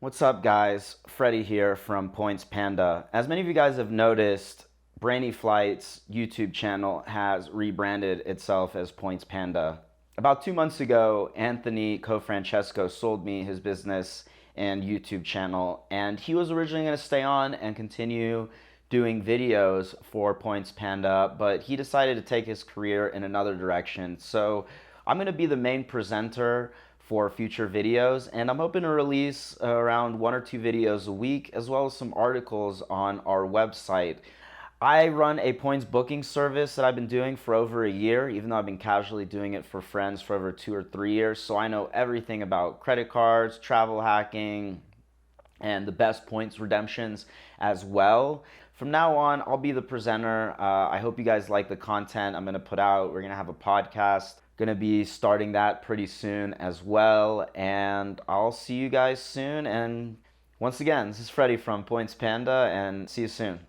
What's up, guys? Freddy here from Points Panda. As many of you guys have noticed, Brainy Flight's YouTube channel has rebranded itself as Points Panda. About 2 months ago, Anthony Cofrancesco sold me his business and YouTube channel, and he was originally going to stay on and continue doing videos for Points Panda, but he decided to take his career in another direction. So I'm going to be the main presenter for future videos, and I'm hoping to release around 1 or 2 videos a week, as well as some articles on our website. I run a points booking service that I've been doing for over a year, even though I've been casually doing it for friends for over 2 or 3 years. So I know everything about credit cards, travel hacking, and the best points redemptions as well. From now on, I'll be the presenter. I hope you guys like the content I'm going to put out. We're going to have a podcast. Going to be starting that pretty soon as well. And I'll see you guys soon. And once again, this is Freddy from Points Panda, and see you soon.